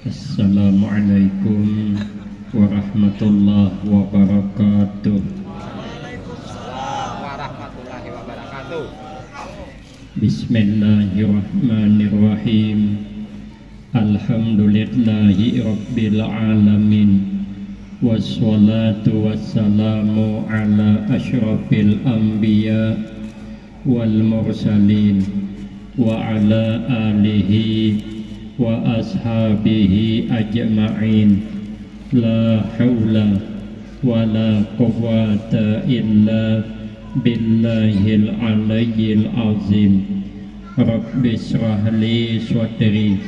Assalamualaikum warahmatullahi wabarakatuh. Warahmatullahi wabarakatuh. Bismillahirrahmanirrahim. Alhamdulillahi rabbil alamin. Wassalatu wassalamu ala asyrafil anbiya wal mursalin wa ala alihi wa ashabihi ajma'in. La hawla wa la quwwata illa billahil aliyyil azim. Rabbi shrah li sadri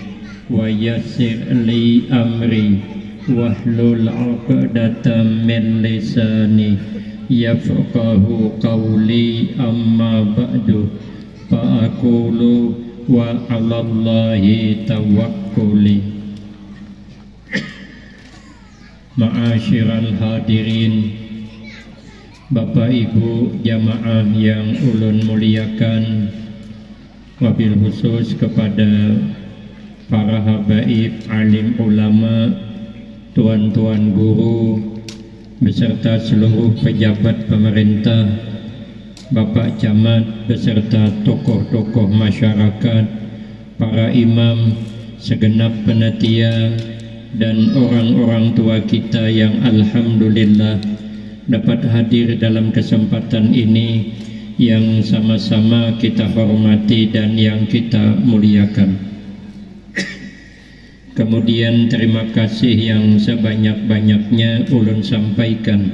wa yassir li amri wahlul 'uqdatam min lisani yafqahu qawli. Amma ba'du, fa aqulu wa 'alallahi tawakkuli. Ma'asyiral hadirin, Bapak Ibu jamaah yang ulun muliakan, wabil khusus kepada para habaib, alim ulama, tuan-tuan guru, beserta seluruh pejabat pemerintah, Bapak Camat, beserta tokoh-tokoh masyarakat, para imam, segenap panitia, dan orang-orang tua kita yang alhamdulillah dapat hadir dalam kesempatan ini yang sama-sama kita hormati dan yang kita muliakan. Kemudian terima kasih yang sebanyak-banyaknya ulun sampaikan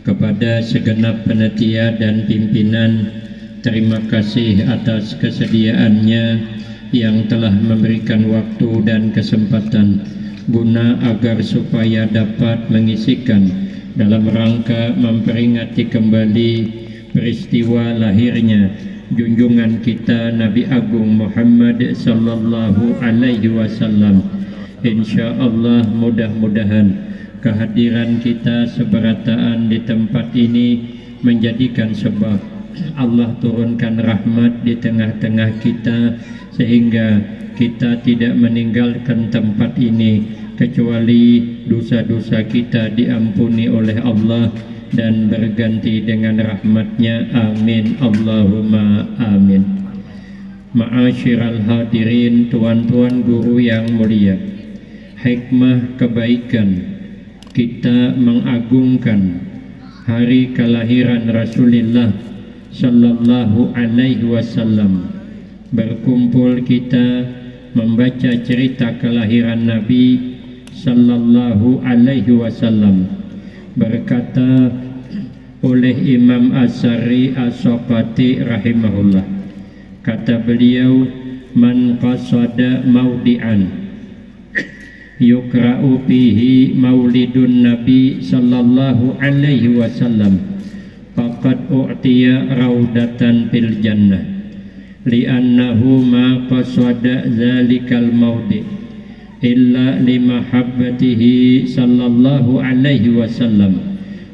kepada segenap panitia dan pimpinan. Terima kasih atas kesediaannya yang telah memberikan waktu dan kesempatan guna agar supaya dapat mengisikan dalam rangka memperingati kembali peristiwa lahirnya junjungan kita Nabi Agung Muhammad sallallahu alaihi wasallam. Insyaallah mudah-mudahan kehadiran kita seberataan di tempat ini menjadikan sebab Allah turunkan rahmat di tengah-tengah kita, sehingga kita tidak meninggalkan tempat ini kecuali dosa-dosa kita diampuni oleh Allah dan berganti dengan rahmatnya. Amin Allahumma amin. Ma'asyiral hadirin, tuan-tuan guru yang mulia, hikmah kebaikan kita mengagungkan hari kelahiran Rasulullah sallallahu alaihi wasallam. Berkumpul kita membaca cerita kelahiran Nabi sallallahu alaihi wasallam. Berkata oleh Imam Asy'ari As-Saqati rahimahullah, kata beliau, man qasada maudi'an yukra'u fihi maulidun Nabi sallallahu alaihi wasallam faqad u'tiya raudatan fil jannah li'annahu ma qasada zalikal maudi' illa limahabbatihi sallallahu alaihi wasallam.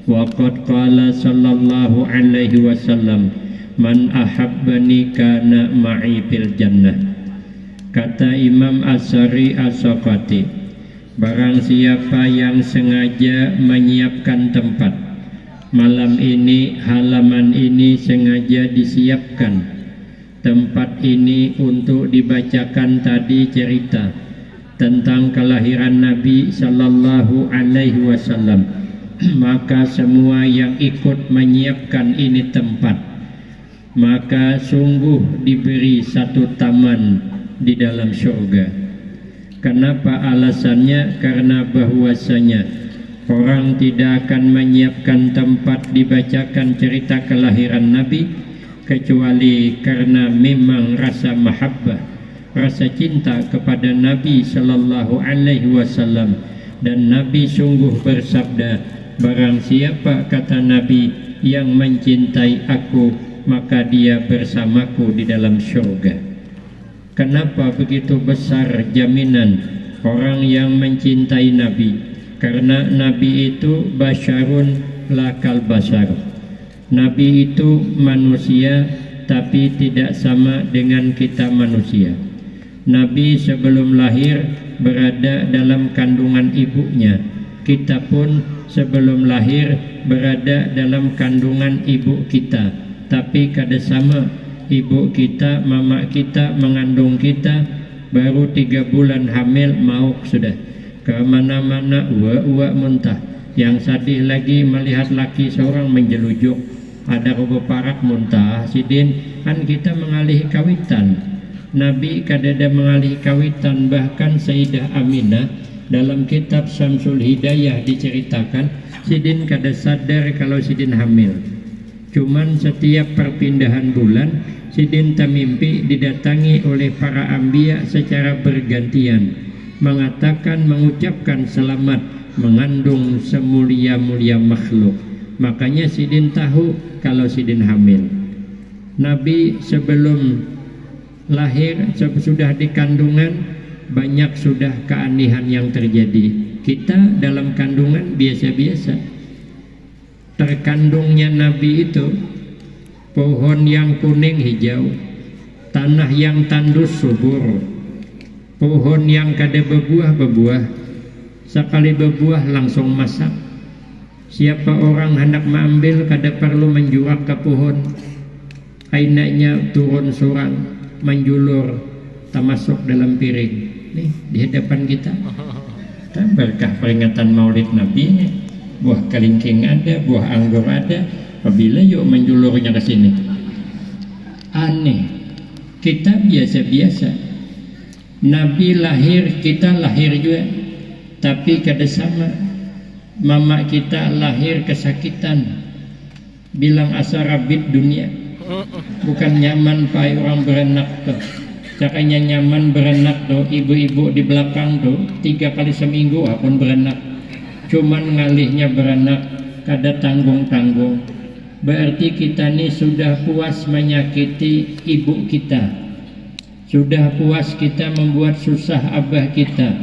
Wa qad qala sallallahu alaihi wasallam, man ahabbani kana ma'i fil jannah. Kata Imam Asy'ari As-Saqati, barang siapa yang sengaja menyiapkan tempat, malam ini, halaman ini sengaja disiapkan tempat ini untuk dibacakan tadi cerita tentang kelahiran Nabi sallallahu alaihi wasallam, maka semua yang ikut menyiapkan ini tempat, maka sungguh diberi satu taman di dalam surga. Kenapa alasannya? Karena bahwasanya orang tidak akan menyiapkan tempat dibacakan cerita kelahiran Nabi kecuali karena memang rasa mahabbah, rasa cinta kepada Nabi sallallahu alaihi wasallam. Dan Nabi sungguh bersabda, barang siapa, kata Nabi, yang mencintai aku, maka dia bersamaku di dalam surga. Kenapa begitu besar jaminan orang yang mencintai Nabi? Karena Nabi itu basyarun lakal basar. Nabi itu manusia tapi tidak sama dengan kita manusia. Nabi sebelum lahir berada dalam kandungan ibunya. Kita pun sebelum lahir berada dalam kandungan ibu kita. Tapi kada sama, ibu kita, mama kita mengandung kita, baru 3 bulan hamil mauk sudah. Kemana-mana uak-uak muntah. Yang sedih lagi melihat laki seorang menjelujuk, ada parak muntah. Sidin kan kita mengalih kawitan. Nabi kadada mengalih kawitan. Bahkan Sayyidah Aminah dalam kitab Syamsul Hidayah diceritakan, Sidin kada sadar kalau Sidin hamil. Cuman setiap perpindahan bulan Sidin tamimpi didatangi oleh para anbiya secara bergantian, mengatakan, mengucapkan selamat mengandung semulia-mulia makhluk. Makanya Sidin tahu kalau Sidin hamil. Nabi sebelum lahir, sudah di kandungan, banyak sudah keanehan yang terjadi. Kita dalam kandungan biasa-biasa. Terkandungnya Nabi itu pohon yang kuning hijau, tanah yang tandus subur, pohon yang kada berbuah, sekali berbuah langsung masak. Siapa orang hendak mengambil kada perlu menjurak ke pohon, ainanya turun surang, menjulur, tak masuk dalam piring. Nih di hadapan kita. Berkah peringatan Maulid Nabi nih. Buah kelingking ada, buah anggur ada. Apabila yuk menjulurnya ke sini. Aneh. Kita biasa-biasa. Nabi lahir, kita lahir juga. Tapi kada sama. Mama kita lahir kesakitan. Bilang asa rabit dunia. Bukan nyaman pai orang beranak tuh. Cakanya nyaman beranak tuh, ibu-ibu di belakang tuh 3 kali seminggu pun beranak. Cuman ngalihnya beranak kada tanggung-tanggung. Berarti kita nih sudah puas menyakiti ibu kita, sudah puas kita membuat susah abah kita.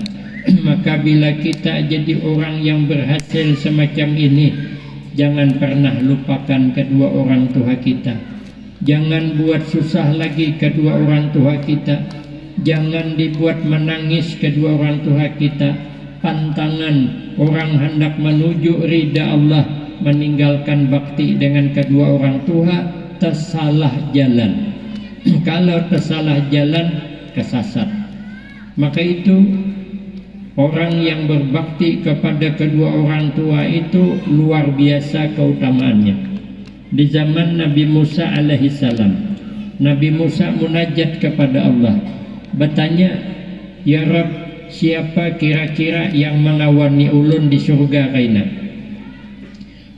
Maka bila kita jadi orang yang berhasil semacam ini, jangan pernah lupakan kedua orang tua kita. Jangan buat susah lagi kedua orang tua kita. Jangan dibuat menangis kedua orang tua kita. Pantangan orang hendak menuju ridha Allah, meninggalkan bakti dengan kedua orang tua, tersalah jalan. Kalau tersalah jalan, kesasar. Maka itu orang yang berbakti kepada kedua orang tua itu luar biasa keutamaannya. Di zaman Nabi Musa alaihissalam, Nabi Musa munajat kepada Allah, bertanya, ya Rabb, siapa kira-kira yang mengawani ulun di surga kaina?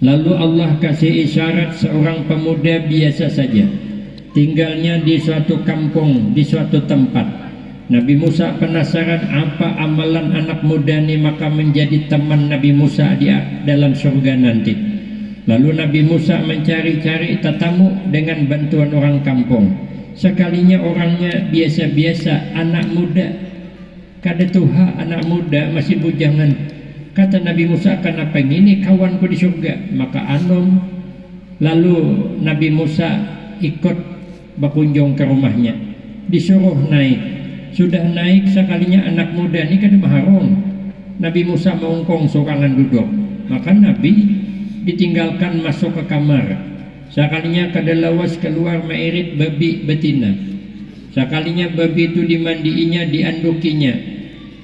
Lalu Allah kasih isyarat seorang pemuda biasa saja, tinggalnya di suatu kampung, di suatu tempat. Nabi Musa penasaran apa amalan anak muda ini, maka menjadi teman Nabi Musa di dalam surga nanti. Lalu Nabi Musa mencari-cari tetamu dengan bantuan orang kampung. Sekalinya orangnya biasa-biasa, anak muda, kada tuha, anak muda masih bujangan. Kata Nabi Musa, kenapa ini kawanku di surga? Maka anom. Lalu Nabi Musa ikut berkunjung ke rumahnya, disuruh naik. Sudah naik, sekalinya anak muda ini kada maharong. Nabi Musa mengungkong sorangan duduk. Maka Nabi ditinggalkan masuk ke kamar. Sekalinya kada lawas keluar mairit babi betina. Sekalinya babi itu dimandiinya, diandukinya,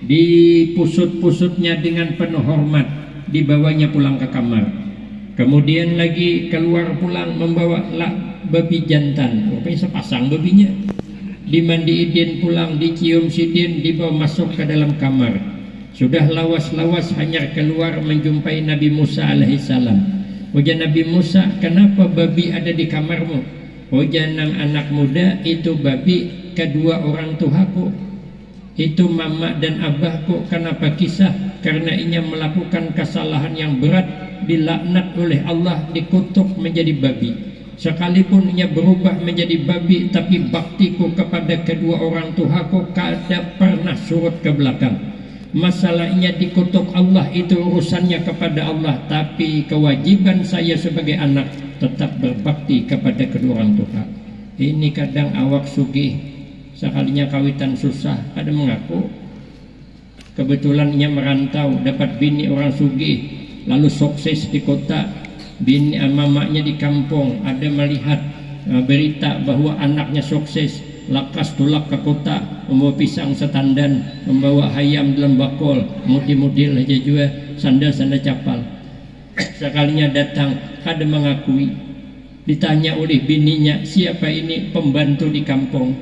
dipusut-pusutnya dengan penuh hormat, dibawanya pulang ke kamar. Kemudian lagi keluar pulang membawa babi jantan, rupanya sepasang babinya, dimandiin pulang, dicium sidin, dibawa masuk ke dalam kamar. Sudah lawas-lawas hanyar keluar menjumpai Nabi Musa alaihissalam. Ujar Nabi Musa, kenapa babi ada di kamarmu? Ujar nang anak muda, itu babi kedua orang tuaku, itu mama dan abahku. Kenapa kisah? Karena ia melakukan kesalahan yang berat, dilaknat oleh Allah, dikutuk menjadi babi. Sekalipun ia berubah menjadi babi, tapi baktiku kepada kedua orang tuaku kada pernah surut ke belakang. Masalahnya dikutuk Allah itu urusannya kepada Allah, tapi kewajiban saya sebagai anak tetap berbakti kepada kedua orang tua. Ini kadang awak sugih sekalinya kawitan susah, ada mengaku kebetulan ia merantau dapat bini orang sugih lalu sukses di kota, bini mamanya di kampung ada melihat berita bahwa anaknya sukses, lakas tulak ke kota membawa pisang setandan, membawa ayam dalam bakul, mudil-mudil aja juga sandal-sandal capal. Sekalinya datang kada mengakui, ditanya oleh bininya, siapa ini pembantu di kampung,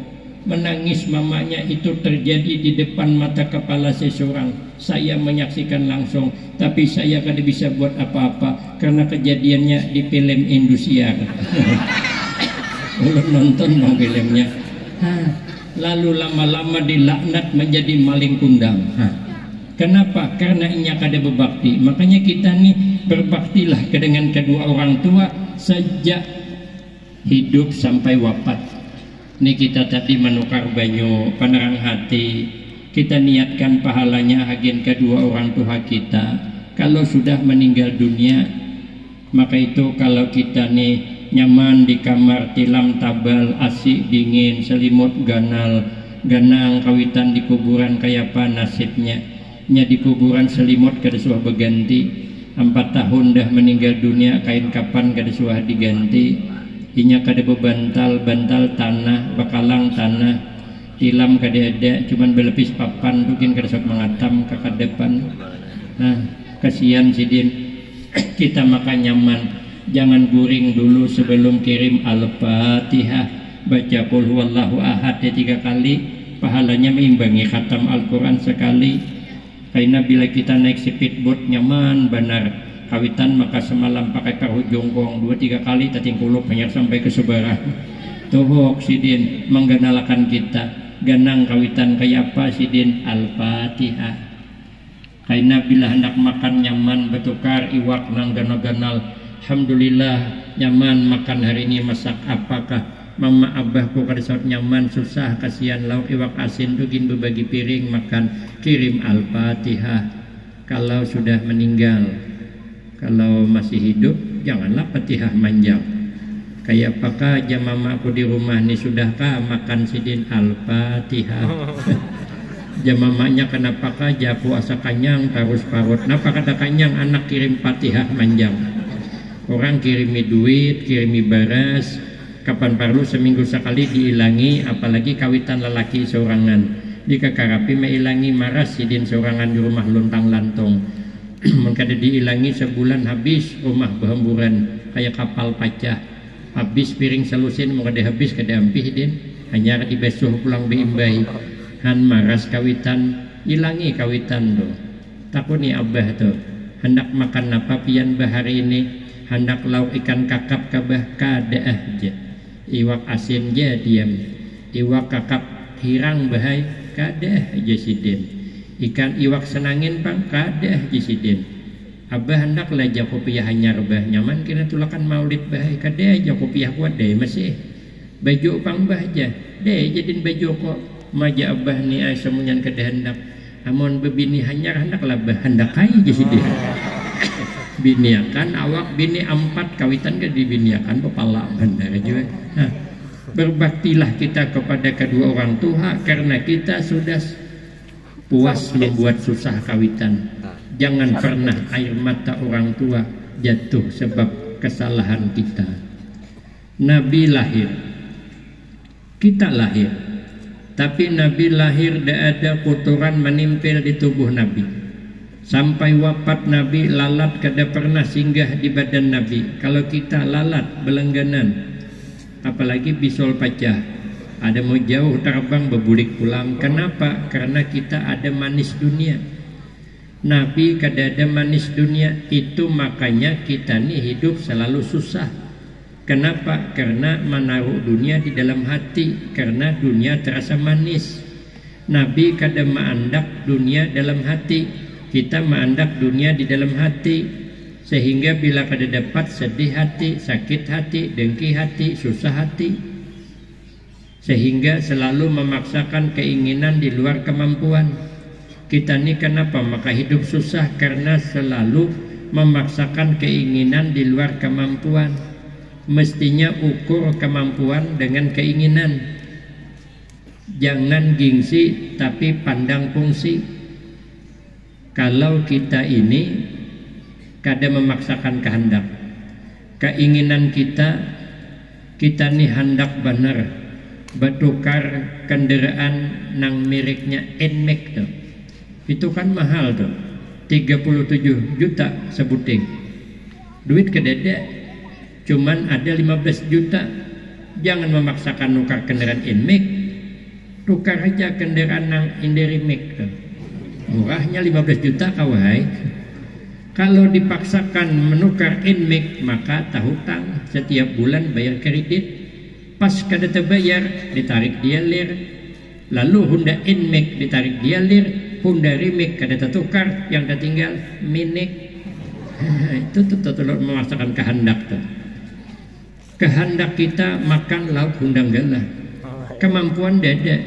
menangis mamanya. Itu terjadi di depan mata kepala seseorang, saya menyaksikan langsung, tapi saya kada bisa buat apa-apa karena kejadiannya di film Indosiar. Ulun nonton dong filmnya. Lalu lama-lama dilaknat menjadi maling kundang. Kenapa? Karena inya kada berbakti. Makanya kita nih berbaktilah dengan kedua orang tua sejak hidup sampai wafat. Ini kita tadi menukar banyu penerang hati, kita niatkan pahalanya agen kedua orang tua kita. Kalau sudah meninggal dunia, maka itu kalau kita nih nyaman di kamar, tilam tabal, asik dingin, selimut ganal, ganang kawitan di kuburan kayak apa nasibnya. Nya di kuburan selimut kada suah berganti, 4 tahun dah meninggal dunia, kain kapan kada suah diganti. Inya kada bebantal, bantal tanah, bakalang tanah, tilam kada ada, cuman belepis papan, mungkin kada suah mengatam ke depan. Kasihan sidin. Kita makan nyaman, jangan guring dulu sebelum kirim Al-Fatihah, baca qul huwallahu ahad 3 kali, pahalanya mengimbangi khatam Al-Quran sekali. Karena bila kita naik speedboat nyaman benar, kawitan maka semalam pakai perahu jongkong 2-3 kali tatingkuluk banyak sampai ke Sebarah. Tuhuk sidin mengganalakan kita, ganang kawitan kayak apa sidin Al-Fatihah. Karena bila hendak makan nyaman bertukar iwak nang ganal-ganal, alhamdulillah nyaman makan hari ini. Masak apakah mama abahku kada saut nyaman, susah, kasihan lauk iwak asin tugin berbagi piring makan, kirim Al-Fatihah. Kalau sudah meninggal, kalau masih hidup janganlah Fatihah manjang. Kayak apakah aja mama aku di rumah nih, sudahkah makan sidin Al-Fatihah? Jam mamanya kenapakah aja puasa kanyang tarus parut, napa kata kanyang anak kirim Fatihah manjang. Orang kirimi duit, kirimi baras, kapan perlu seminggu sekali diilangi, apalagi kawitan lelaki seorangan. Jika karapi meilangi maras sidin seorangan di rumah lontang lantong. Mengkada diilangi sebulan habis rumah berhamburan kayak kapal pacah. Habis piring selusin mau kada habis kada ampih din, hanya dibesuh pulang beimbai. Han maras kawitan, ilangi kawitan do. Takut nih abah tuh, hendak makan apa pian bah hari ini, hendak lauk ikan kakap kabah kada aja. Iwak asin je diam, iwak kakap hirang bahai kada aja sidin. Ikan iwak senangin pang kada aja sidin. Abah hendak laja kopiah hanyar bah nyaman kena tulakan maulid bahai kada aja kopiah kuat deh masih. Baju pang bah aja deh jadin baju kok maja abah ni ay semunyan kada hendak. Amun bebini hanyar hendak lah bah hendak aja sidin. Biniakan awak bini 4 kawitan ke dibiniakan kepala benar juga. Berbaktilah kita kepada kedua orang tua karena kita sudah puas membuat susah kawitan. Jangan pernah air mata orang tua jatuh sebab kesalahan kita. Nabi lahir, kita lahir, tapi Nabi lahir tidak ada kotoran menempel di tubuh Nabi. Sampai wafat Nabi lalat kada pernah singgah di badan Nabi. Kalau kita lalat belengganan, apalagi bisol pecah, ada mau jauh terbang bebulik pulang. Kenapa? Karena kita ada manis dunia. Nabi kada ada manis dunia, itu makanya kita nih hidup selalu susah. Kenapa? Karena menaruh dunia di dalam hati, karena dunia terasa manis. Nabi kada maandak dunia dalam hati, kita maandak dunia di dalam hati, sehingga bila kada dapat sedih hati, sakit hati, dengki hati, susah hati, sehingga selalu memaksakan keinginan di luar kemampuan. Kita ini kenapa maka hidup susah? Karena selalu memaksakan keinginan di luar kemampuan. Mestinya ukur kemampuan dengan keinginan. Jangan gengsi tapi pandang fungsi. Kalau kita ini kada memaksakan kehendak, keinginan kita nih hendak benar bertukar kendaraan nang mereknya Nmax tuh. Itu kan mahal tuh, 37 juta sebuting. Duit kedede cuman ada 15 juta. Jangan memaksakan nukar kendaraan Nmax, tukar aja kendaraan nang Inderimax tuh. Murahnya 15 juta kawai. Kalau dipaksakan menukar Nmax maka tahutang, setiap bulan bayar kredit, pas kada terbayar ditarik dia lir. Lalu Honda Nmax ditarik dia lir, Honda Rimax kada tertukar, yang tertinggal Minik. Itu tuh memaksakan kehendak tuh. Kehendak kita makan lauk hundang galah, kemampuan dada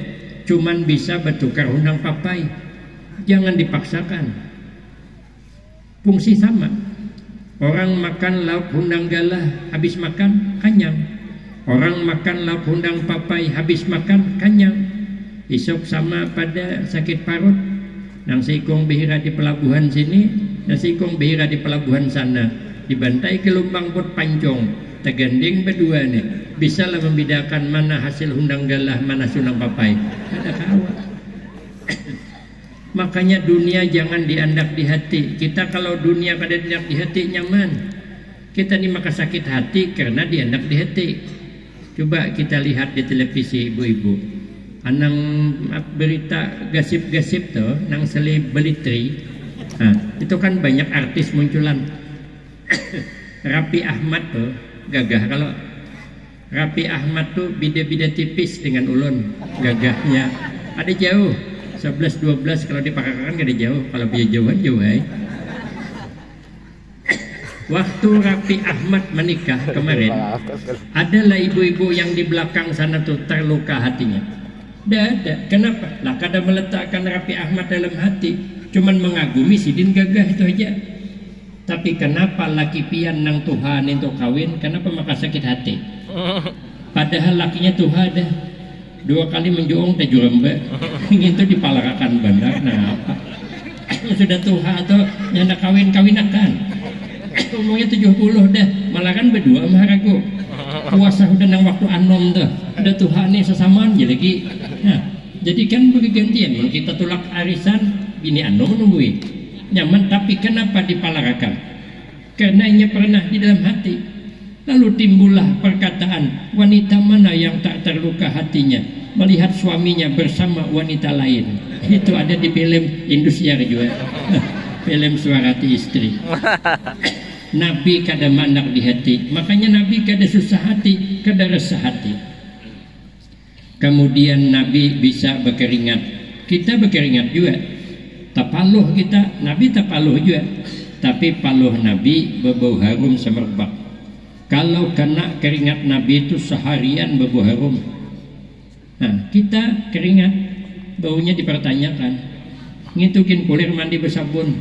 cuman bisa bertukar hundang papai. Jangan dipaksakan. Fungsi sama. Orang makan lauk hundang galah, habis makan kenyang. Orang makan lauk hundang papai, habis makan kenyang. Isok sama pada sakit parut. Nang sikong bihira di pelabuhan sini, nang sikong bihira di pelabuhan sana. Dibantai ke lumbang bot pancong, teganding berdua nih. Bisalah membedakan mana hasil hundang galah, mana sunang papai. Ada kawan. Makanya dunia jangan diandak di hati. Kita kalau dunia kada diandak di hati nyaman. Kita ni maka sakit hati karena diandak di hati. Coba kita lihat di televisi ibu-ibu. Anang berita gasip-gasip tuh, nang selebriti. Itu kan banyak artis munculan. Raffi Ahmad tuh gagah. Kalau Raffi Ahmad tuh bida-bida tipis dengan ulun, gagahnya. Ada jauh. 11-12 kalau dipakaikan gak ada jauh. Kalau biar jauhan jauh. Waktu Raffi Ahmad menikah kemarin, adalah ibu-ibu yang di belakang sana tuh terluka hatinya. Ada. Kenapa? Lah kada meletakkan Raffi Ahmad dalam hati, cuman mengagumi sidin gagah itu aja. Tapi kenapa laki pian nang Tuhan itu kawin? Kenapa maka sakit hati? Padahal lakinya Tuhan dah 2 kali menjuong teh jurembe itu dipalarakan bandar. Nah apa sudah Tuhan atau nyanda kawin-kawinakan umurnya 70 dah malah kan berdua mah ragu puasa udah nang waktu anom tuh udah Tuhan nih sesamaan aja lagi. Nah jadi kan bergantian kita tulak arisan bini anom nungguin nyaman. Tapi kenapa dipalarakan? Karena ia pernah di dalam hati. Lalu timbullah perkataan, wanita mana yang tak terluka hatinya melihat suaminya bersama wanita lain. Itu ada di film Indosiar juga. Film Suarati Istri. Nabi kada mandak di hati. Makanya Nabi kada susah hati, kada resah hati. Kemudian Nabi bisa berkeringat. Kita berkeringat juga. Tapaluh kita, Nabi tapaluh juga. Tapi paluh Nabi berbau harum semerbak. Kalau kena keringat Nabi itu seharian berbau harum. Nah, kita keringat baunya dipertanyakan. Ngitukin kulir mandi bersabun.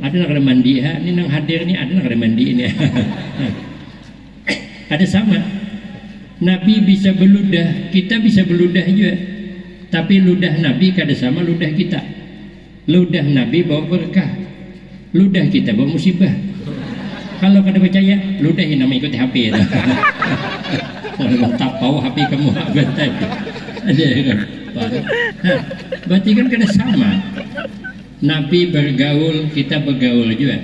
Ada nak mandi ya, ini nang hadir nih ada nak mandi ini. Ada sama. Nabi bisa beludah, kita bisa beludah juga. Tapi ludah Nabi kada sama ludah kita. Ludah Nabi bawa berkah. Ludah kita bawa musibah. Kalau kada percaya, ludahin nama ikut HP itu. Tak tahu HP kamu habis tadi. Ada kan? Berarti kan kada sama. Nabi bergaul, kita bergaul juga.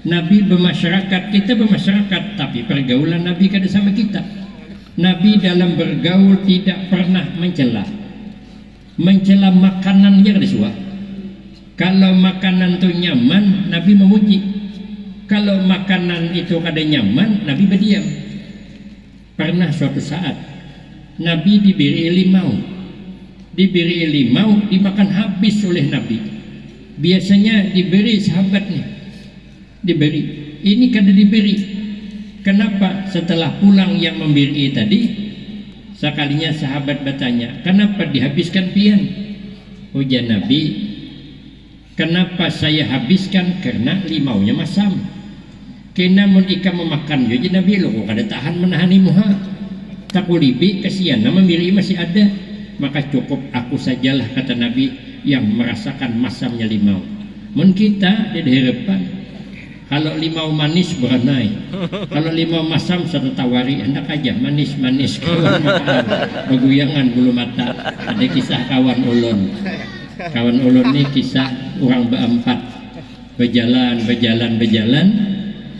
Nabi bermasyarakat, kita bermasyarakat. Tapi pergaulan Nabi kada sama kita. Nabi dalam bergaul tidak pernah mencela. Mencela makanan yang kada suah. Kalau makanan itu nyaman, Nabi memuji. Kalau makanan itu kada nyaman, Nabi berdiam. Pernah suatu saat Nabi diberi limau. Diberi limau dimakan habis oleh Nabi. Biasanya diberi sahabatnya. Diberi. Ini kada diberi. Kenapa? Setelah pulang yang memberi tadi, sekalinya sahabat bertanya, kenapa dihabiskan pian? Ujar Nabi, kenapa saya habiskan? Karena limaunya masam. Kena mun ika memakan jadi Nabi lo kada tahan menahani muha. Takulibi kasihan nama miri masih ada. maka cukup aku sajalah, kata Nabi, yang merasakan masamnya limau. Mun kita di harapan kalau limau manis beranai, kalau limau masam satu tawari, hendak aja manis-manis kawan makan beguyangan bulu mata. Ada kisah kawan ulun ini kisah orang berempat berjalan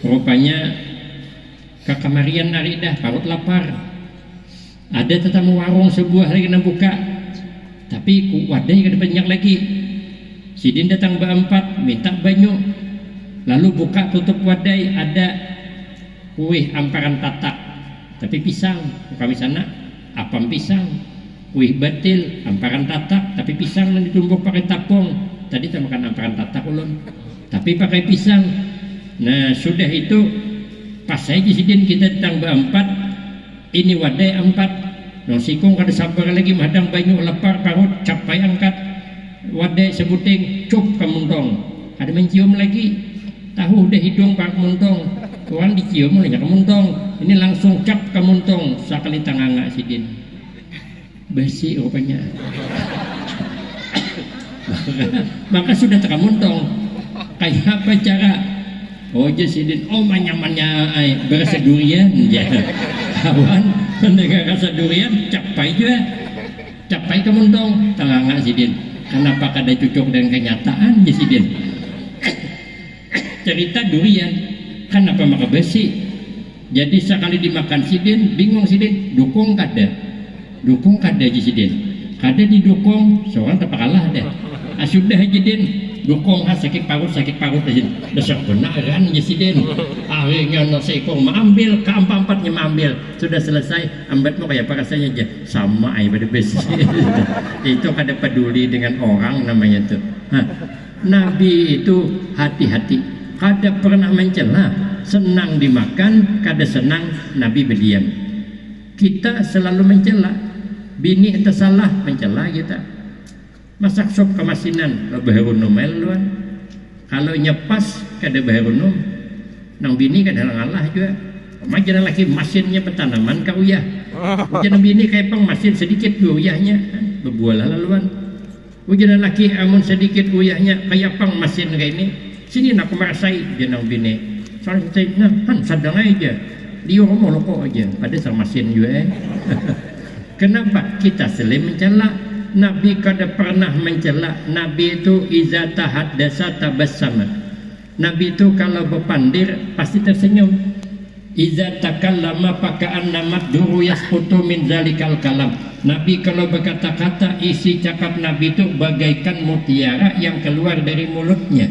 rupanya ke kamarian naridah parut lapar. Ada tetamu warung sebuah lagi nak buka, tapi wadai kada banyak lagi. Sidin datang berempat minta banyak, lalu buka tutup wadai, ada kuih amparan tatak tapi pisang. Kami sana apam pisang, kuih batil amparan tatak tapi pisang yang ditumbuk pakai tapung. Tadi kita makan amparan tatak ulun tapi pakai pisang. Nah sudah itu pas saya Sidin kita datang berempat, ini wadai empat, nong sikung kada sabar lagi madang banyu lepar parut capai angkat wadai sebuting cup kemuntong, ada mencium lagi tahu udah hidung pak kemuntong, orang dicium olehnya kemuntong, ini langsung cap kemuntong sekali tanganga Sidin bersih rupanya. Maka sudah terkemuntong kayak apa cara? Oh Sidin, oh manyamannya berasa durian ya. Kawan mendengar rasa durian capai juga, capai kemuntong tanganga Sidin. Kenapa kada cocok dengan kenyataan ya Sidin? Cerita durian kenapa maka besi? Jadi sekali dimakan Sidin bingung Sidin, dukung kada ya Sidin, kada didukung seorang terpakalah deh. Sudah Sidin dukung sakit parut aja dasar benaran ya Sidin. Akhirnya no seekor mengambil keempat-empatnya mengambil, sudah selesai ambat mau kayak apa rasanya aja sama aja pada besi. Itu kada peduli dengan orang namanya tuh. Nabi itu hati-hati, kada pernah mencela, senang dimakan kada senang Nabi berdiam. Kita selalu mencela, bini tersalah mencela kita. Masak sop kemasinan lo baharunum luan, kalau nyepas kada baharunum nang bini kada ngalah juga. Majan lagi masinnya petanaman ka uyah, majan bini kayak pang masin sedikit uyahnya bebualah laluan. Majan lagi amun sedikit uyahnya kayak pang masin kayak ini, sini nak merasai jenang bini soalnya kan sadang aja dia mau lokok aja pada sama masin juga. Kenapa kita selalu mencela? Nabi kada pernah mencela. Nabi itu iza tahaddasa tabassama. Nabi itu kalau berpandir pasti tersenyum. Iza takallama paka'anna madhuru yasqutu min zalikal kalam. Nabi kalau berkata-kata isi cakap Nabi itu bagaikan mutiara yang keluar dari mulutnya.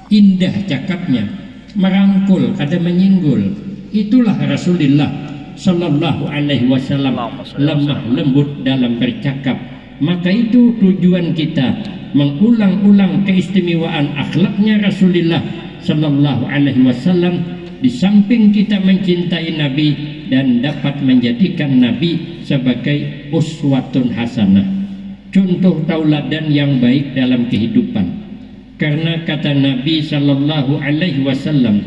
Indah cakapnya, merangkul, kada menyinggul. Itulah Rasulullah sallallahu alaihi wasallam, lemah lembut dalam bercakap. Maka itu tujuan kita mengulang-ulang keistimewaan akhlaknya Rasulullah sallallahu alaihi wasallam, di samping kita mencintai Nabi dan dapat menjadikan Nabi sebagai uswatun hasanah, contoh tauladan yang baik dalam kehidupan. Karena kata Nabi sallallahu alaihi wasallam,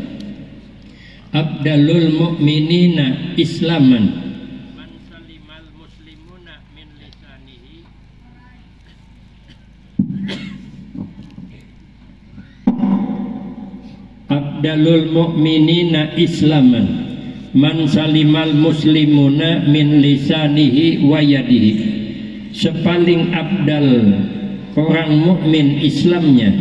abdalul mu'minina islaman abdalul mu'minina islaman man salimal muslimuna min lisanihi wa yadihi. Sepaling abdal orang mukmin Islamnya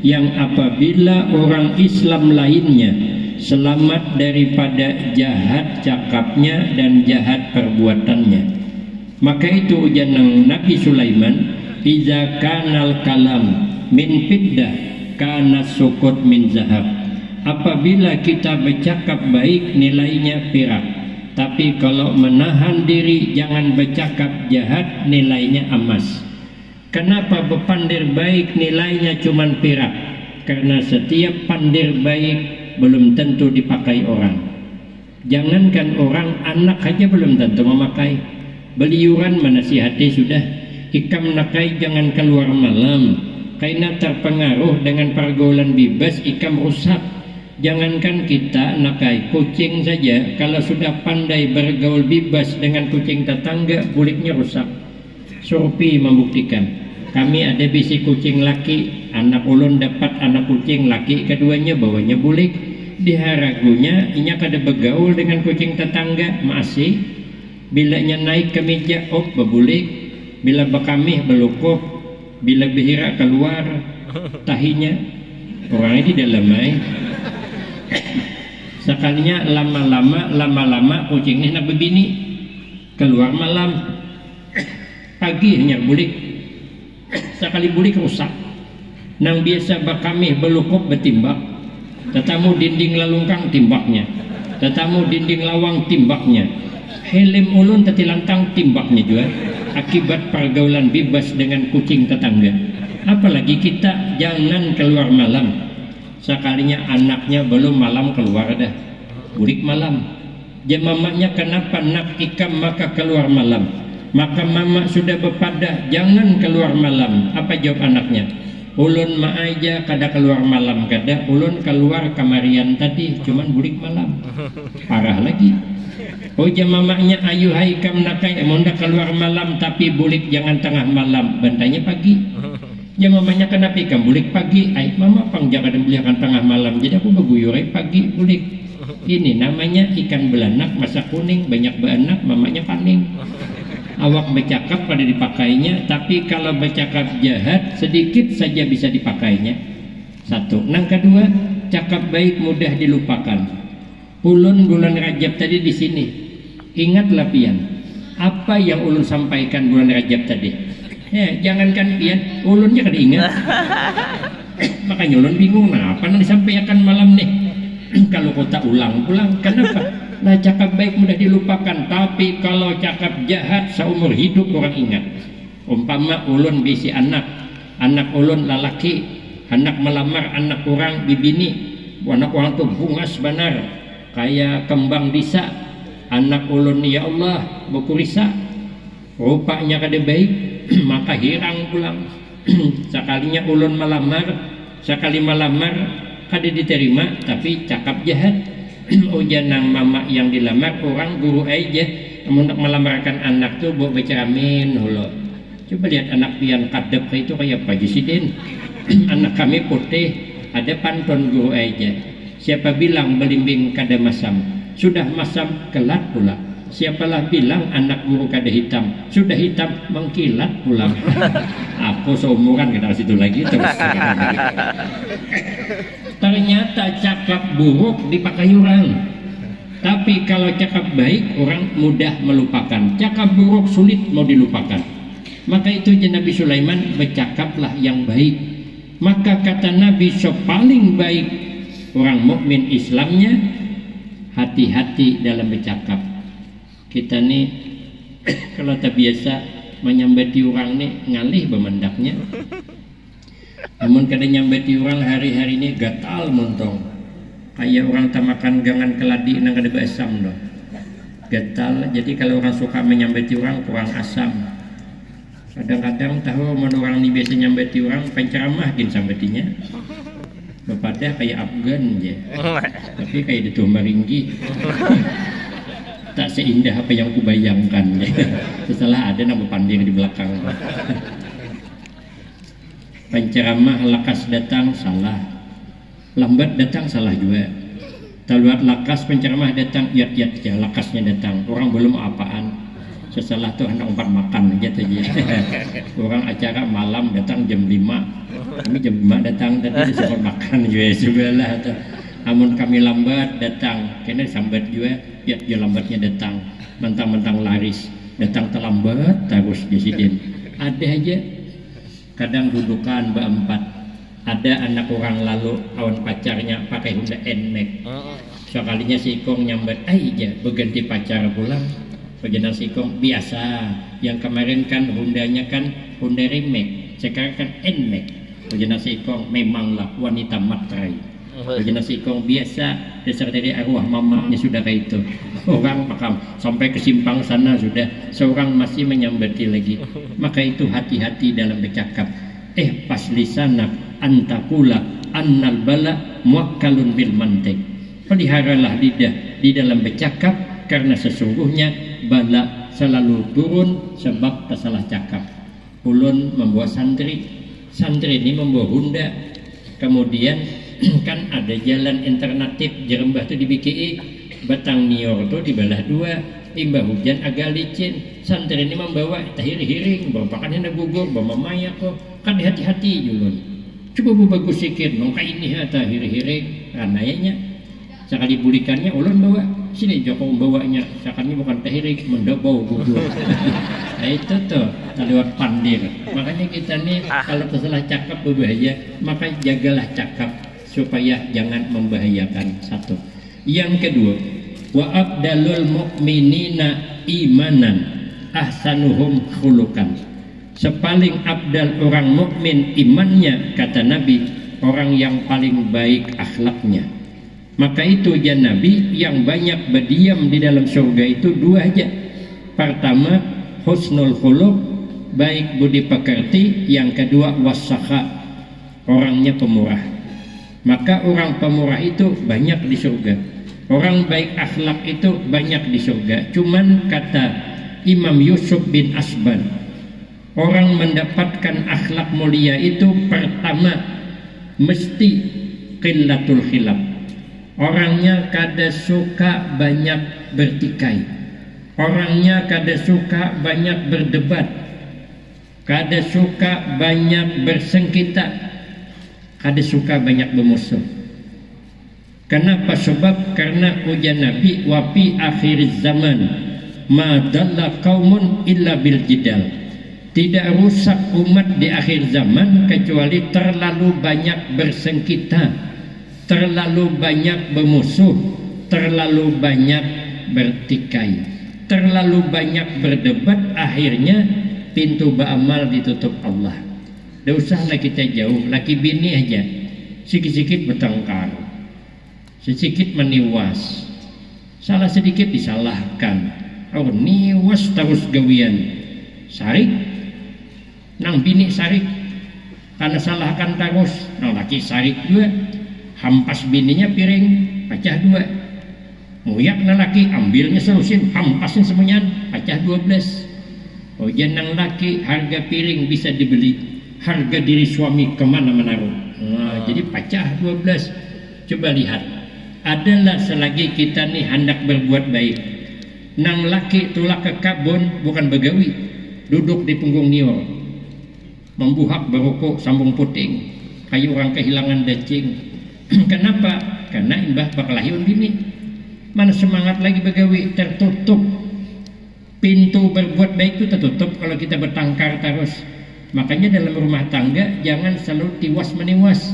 yang apabila orang Islam lainnya selamat daripada jahat cakapnya dan jahat perbuatannya. Maka itu ujanang Nabi Sulaiman, iza kanal kalam min fiddah kana sukut min zahab. Apabila kita bercakap baik nilainya perak, tapi kalau menahan diri jangan bercakap jahat nilainya emas. Kenapa berpandir baik nilainya cuman perak? Karena setiap pandir baik belum tentu dipakai orang. Jangankan orang, anak aja belum tentu memakai. Beliuran menasihati sudah, ikam nakai jangan keluar malam, karena terpengaruh dengan pergaulan bebas ikam rusak. Jangankan kita nakai, kucing saja kalau sudah pandai bergaul bebas dengan kucing tetangga kulitnya rusak. Survei membuktikan. Kami ada bisi kucing laki, anak ulun dapat anak kucing laki, keduanya bawanya bulik. Di haragunya inya kada bergaul dengan kucing tetangga, masih bilanya naik ke meja bebulik, bila bekamih belukuk, bila behira keluar tahinya orangnya di dalam sekalinya lama-lama kucingnya nak berbini keluar malam, pagi hanya bulik, sekali bulik rusak. Nang biasa bekamih belukuk betimbak, tetamu dinding lalungkang timbaknya, tetamu dinding lawang timbaknya, helm ulun tetilantang timbaknya juga, akibat pergaulan bebas dengan kucing tetangga. Apalagi kita jangan keluar malam, sekalinya anaknya belum malam keluar dah, bulik malam. Jam mamanya kenapa nak ikam maka keluar malam, maka mama sudah berpada jangan keluar malam. Apa jawab anaknya? Ulun ma aja kada keluar malam, kada ulun keluar kamarian tadi cuman bulik malam. Parah lagi. Oh jam mamanya ayu hai kam nakai monda keluar malam tapi bulik jangan tengah malam, bantainya pagi. Jam mamanya kenapa ikam bulik pagi? Ai mama pang jangan beliakan tengah malam. Jadi aku beguyur pagi bulik. Ini namanya ikan belanak masa kuning, banyak beranak mamanya paning. Awak bercakap pada dipakainya, tapi kalau bercakap jahat sedikit saja bisa dipakainya. Satu. Nang kedua, cakap baik mudah dilupakan. Ulun bulan Rajab tadi di sini, ingatlah pian apa yang ulun sampaikan bulan Rajab tadi. Jangankan pian, ulunnya kada ingat. Makanya ulun bingung, nah apa yang disampaikan malam nih? Kalau kau tak ulang-ulang, kenapa? Nah cakap baik mudah dilupakan, tapi kalau cakap jahat seumur hidup orang ingat. Umpama ulun bisi anak ulun lalaki, anak melamar anak orang bibini, anak orang tuh bungas benar, kayak kembang disa. Anak ulun ya Allah bekurisa, rupanya kada baik, maka hirang pulang. Sekalinya ulun melamar, sekali melamar kada diterima, tapi cakap jahat. Ujanang mama yang dilamar orang guru aja untuk melamarkan anak tuh buat baca amin holo. Coba lihat anak pian kadep itu kayak Pak Jusiden. Anak kami putih, ada pantun guru aja. Siapa bilang belimbing kada masam, sudah masam kelat pula. Siapalah bilang anak guru kada hitam, sudah hitam mengkilat pulang. Aku seumuran kita situ lagi terus. Ternyata cakap buruk dipakai orang, tapi kalau cakap baik orang mudah melupakan. Cakap buruk sulit mau dilupakan. Maka itu Nabi Sulaiman bercakaplah yang baik. Maka kata Nabi paling baik orang mukmin Islamnya hati-hati dalam bercakap. Kita nih kalau tak biasa menyambati orang nih ngalih bemendaknya. Namun kadang nyambati orang hari-hari ini gatal montong. Kayak orang tak makan gangan keladi nang kada beasam loh. Gatal. Jadi kalau orang suka menyambati orang kurang asam. Kadang-kadang tahu mau orang ini biasa nyambati orang penceramah gin sambatinya. Bepadah kayak Afgan je. Tapi kayak ditumbar ringgi. Tak seindah apa yang kubayangkan. Setelah ada nama panding di belakang. Penceramah lakas datang salah, lambat datang salah juga. Taluat lakas penceramah datang iat-iat ya lakasnya datang. Orang belum apaan. Sesalah tuh hendak umpat makan aja aja. Orang acara malam datang jam 5. Kami jam 5 datang tadi disuruh makan juga lah. Namun kami lambat datang, kena sambat juga. Iat dia lambatnya datang. Mentang-mentang laris, datang terlambat terus Presiden. Ada aja. Kadang dudukan berempat, ada anak orang lalu awan pacarnya pakai Honda NMAX. Sekalinya si Ikong nyambat aja berganti pacar pulang. Perjalanan si Ikong biasa, yang kemarin kan Hondanya kan Honda Remake, sekarang kan NMAX. Perjalanan si Ikong memanglah wanita matrai. Perjalanan si Ikong biasa, dasar dari arwah mamanya sudah kayak itu. Orang makam sampai ke simpang sana sudah seorang masih menyambati lagi. Maka itu hati-hati dalam bercakap. Pas lisanak antakula annal bala muakkalun bil mantik. Peliharalah lidah di dalam bercakap karena sesungguhnya bala selalu turun sebab tersalah cakap. Ulun membawa santri ini membawa Honda, kemudian kan ada jalan alternatif Jerembah tuh dibikin Batang Nior tuh dibelah dua, imbah hujan agak licin. Santri ini membawa tahiri-hiring, bapakan hendak gugur, bawa maya kok, kan hati-hati julun. Coba bagus sikit, nongka ini tahiri-hiring, anayanya. Sekali bulikannya ulun bawa, sini Joko bawanya, sekali bukan tahiri, mendobau gugur. Nah itu tuh lewat pandir. Makanya kita nih kalau tersalah cakap berbahaya, maka jagalah cakap supaya jangan membahayakan. Satu. Yang kedua, wa abdalul mu'minina imanan ahsanuhum khulukan. Sepaling abdal orang mukmin imannya, kata Nabi, orang yang paling baik akhlaknya. Maka itu ya Nabi, yang banyak berdiam di dalam surga itu dua aja. Pertama, husnul khuluq, baik budi pekerti. Yang kedua, wasakha, orangnya pemurah. Maka orang pemurah itu banyak di surga. Orang baik akhlak itu banyak di surga. Cuman kata Imam Yusuf bin Asban, orang mendapatkan akhlak mulia itu pertama mesti qillatul khilaf. Orangnya kada suka banyak bertikai. Orangnya kada suka banyak berdebat. Kada suka banyak bersengketa. Kada suka banyak bermusuh. Kenapa? Sebab karena ujian Nabi, wa fi akhir zaman ma dalla qaumun illa bil jidal. Tidak rusak umat di akhir zaman kecuali terlalu banyak bersengketa, terlalu banyak bermusuh, terlalu banyak bertikai, terlalu banyak berdebat. Akhirnya pintu beramal ditutup Allah. Tidak usahlah kita jauh, laki bini aja sikit-sikit bertengkar, sedikit meniwas, salah sedikit disalahkan. Oh niwas terus gawian, sarik nang bini sarik karena salahkan terus, nang laki sarik juga, hampas bininya piring pecah dua, muyak nang laki ambilnya selusin, hampasnya semuanya pecah 12. Oh nang laki harga piring bisa dibeli, harga diri suami kemana menaruh. Nah, jadi pecah 12. Coba lihat, adalah selagi kita nih hendak berbuat baik, nang laki tulak ke kabun bukan begawi, duduk di punggung nior, membuhak berokok sambung puting, kayak orang kehilangan dacing. Kenapa? Karena imbah bakalahiun bini. Mana semangat lagi begawi, tertutup. Pintu berbuat baik itu tertutup kalau kita bertengkar terus. Makanya dalam rumah tangga jangan selalu tiwas meniwas,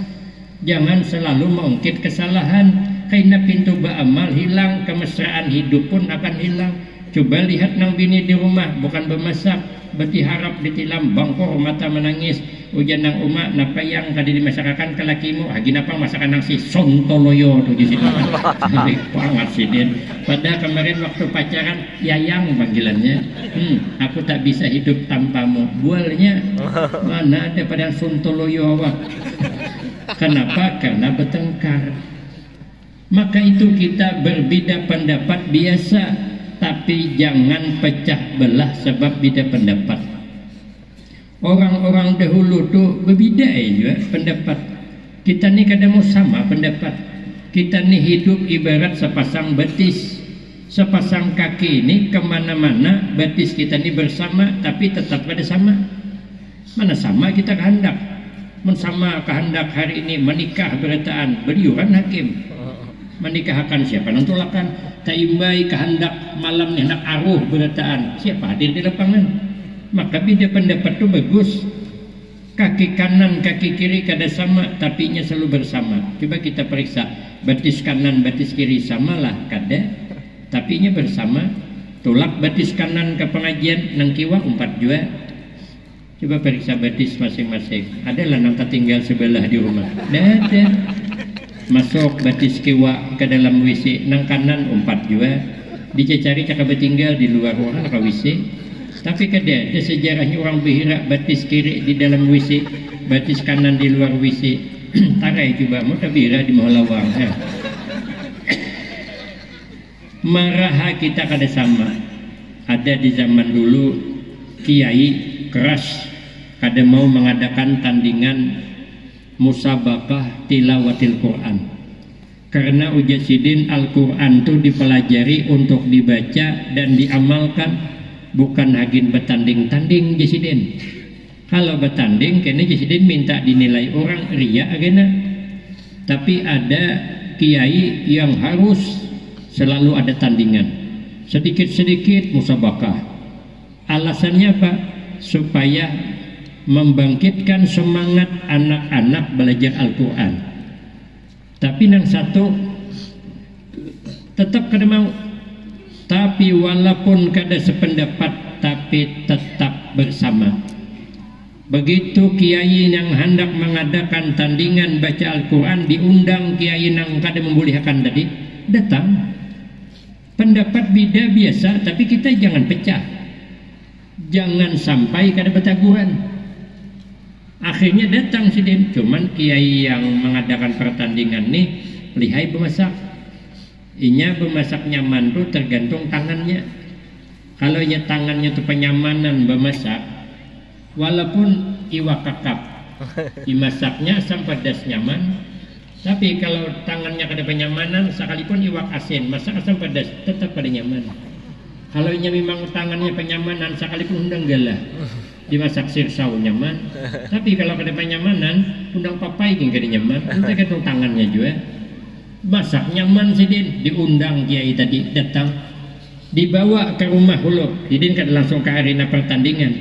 jangan selalu mengungkit kesalahan. Karena pintu beramal hilang, kemesraan hidup pun akan hilang. Coba lihat nang bini di rumah bukan bermasak, berharap ditilam bangkor mata menangis. Ujian nang umak napa yang tadi dimasakakan ke lakimu, lagi napa masakan nang si sontoloyo tuh di situ. Banget sih dia. Pada kemarin waktu pacaran Yayang panggilannya. Aku tak bisa hidup tanpamu. Bualnya mana ada pada sontoloyo awak. Kenapa? Karena bertengkar. Maka itu kita berbeda pendapat biasa, tapi jangan pecah belah sebab beda pendapat. Orang-orang dahulu tuh berbeda juga pendapat. Kita nih kadang mau sama pendapat. Kita nih hidup ibarat sepasang betis, sepasang kaki ini kemana-mana, betis kita nih bersama, tapi tetap ada sama. Mana sama kita kehendak? Mensama kehendak hari ini menikah berataan, beriuran hakim. Menikahkan siapa nantulakan, taimbai kehendak malam hendak aruh berataan, siapa hadir di lapangan. Maka beda pendapat itu bagus. Kaki kanan kaki kiri kada sama, tapi nya selalu bersama. Coba kita periksa, betis kanan betis kiri samalah kada, tapi nya bersama. Tulak betis kanan ke pengajian nang kiwa 4 jua. Coba periksa betis masing-masing. Adalah nang tinggal sebelah di rumah, ada. Masuk batis kiwa ke dalam WC nang kanan 4 jua, dicari cakap tinggal di luar orang ke WC. Tapi kada ada sejarahnya orang berhira batis kiri di dalam WC, batis kanan di luar WC. Tarai coba mau tabira di Mahlawang. Marah kita kada sama. ada di zaman dulu kiai keras kada mau mengadakan tandingan musabaqah tilawatil Quran, karena ujasidin Al-Quran itu dipelajari untuk dibaca dan diamalkan, bukan agin bertanding-tanding jasidin. Kalau bertanding kena jasidin minta dinilai orang ria agena. Tapi ada kiai yang harus selalu ada tandingan, sedikit-sedikit musabaqah. Alasannya apa? Supaya membangkitkan semangat anak-anak belajar Al-Quran. Tapi yang satu tetap kada mau, tapi walaupun kada sependapat tapi tetap bersama. Begitu kiai yang hendak mengadakan tandingan baca Al-Quran, diundang kiai yang kada membolehkan tadi, datang. Pendapat beda biasa, tapi kita jangan pecah, jangan sampai kada bertaguran. Akhirnya datang sidin, cuman kiai yang mengadakan pertandingan nih lihai bemasak. Inya bemasak nyaman tuh tergantung tangannya. Kalau nya tangannya tuh penyamanan bemasak, walaupun iwak kakap dimasaknya asam pedas nyaman, tapi kalau tangannya kada penyamanan, sekalipun iwak asin masak asam pedas tetap pada nyaman. Kalau nya memang tangannya penyamanan, sekalipun undang galah dimasak sirsau nyaman, tapi kalau kada penyamanan undang papai yang kada nyaman, tergantung tangannya juga. Masak nyaman sidin, diundang kiai tadi datang, dibawa ke rumah hulu sidin, kada langsung ke arena pertandingan,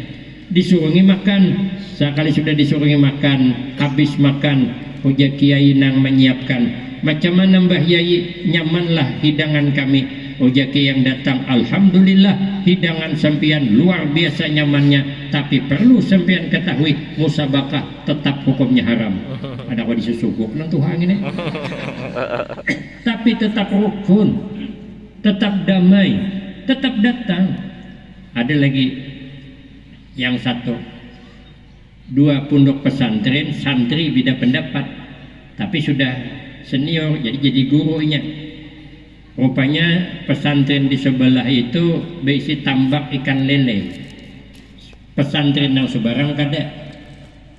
disuruhi makan. Sekali sudah disuruhi makan, habis makan ujar kiai nang menyiapkan, macam mana Mbah Yai, nyamanlah hidangan kami. Ojaki yang datang, alhamdulillah hidangan sampian luar biasa nyamannya, tapi perlu sampian ketahui musabaqah tetap hukumnya haram. Ada kok disusukuk nang Tuhan ini. Tapi tetap rukun, tetap damai, tetap datang. Ada lagi yang satu, dua pondok pesantren, santri beda pendapat, tapi sudah senior jadi gurunya. Rupanya pesantren di sebelah itu berisi tambak ikan lele. Pesantren yang sebarang kada.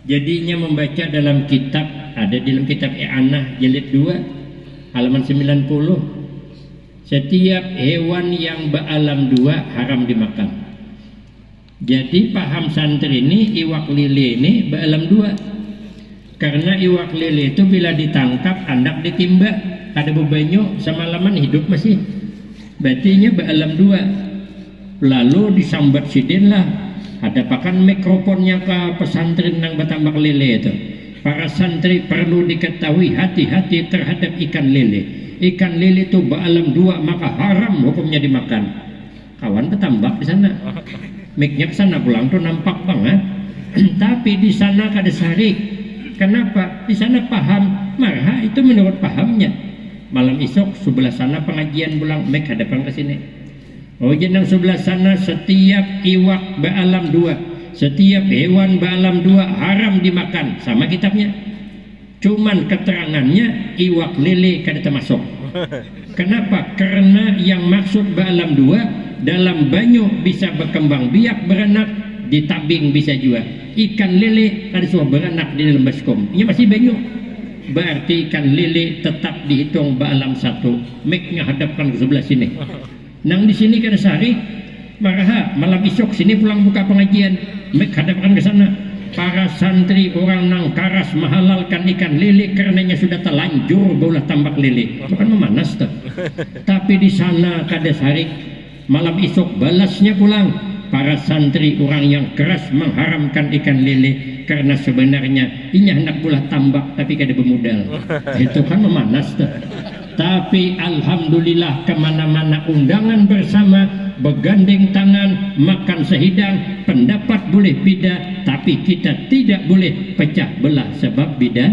Jadinya membaca dalam kitab, ada di dalam kitab I'anah jilid 2 halaman 90, setiap hewan yang beralam 2 haram dimakan. Jadi paham santri ini iwak lele ini beralam 2, karena iwak lele itu bila ditangkap hendak ditimba, ada bebanyo semalaman hidup masih, berarti beralam 2. Lalu disambat sidin lah, ada pakan mikrofonnya ke pesantren yang bertambak lele itu. Para santri perlu diketahui hati-hati terhadap ikan lele. Ikan lele itu beralam 2, maka haram hukumnya dimakan. Kawan bertambak di sana, miknya ke sana pulang tuh nampak banget. Tapi di sana kada sarik. Kenapa? Di sana paham, marah itu menurut pahamnya. Malam esok sebelah sana pengajian pulang, mek hadapan ke sini. Oh jenang sebelah sana setiap iwak beralam 2, setiap hewan beralam 2 haram dimakan, sama kitabnya. Cuman keterangannya iwak lele kada termasuk. Kenapa? Karena yang maksud beralam 2 dalam banyu bisa berkembang biak beranak, di tabing bisa juga. Ikan lele kada suah beranak di dalam baskom, ini masih banyu. Berarti ikan lele tetap dihitung beralam 1. Meknya hadapkan ke sebelah sini. Nang di sini kada sari, marah malam esok sini pulang buka pengajian, mek hadapkan ke sana. Para santri orang nang karas menghalalkan ikan lele karenanya sudah telanjur baulah tambak lele. Itu kan memanas tuh. Tapi di sana kada sari, malam esok balasnya pulang. Para santri orang yang keras mengharamkan ikan lele karena sebenarnya inya hendak pula tambak tapi kada bermodal. Itu kan memanas tuh. Tapi alhamdulillah kemana-mana undangan bersama, bergandeng tangan, makan sehidang, pendapat boleh beda, tapi kita tidak boleh pecah belah sebab beda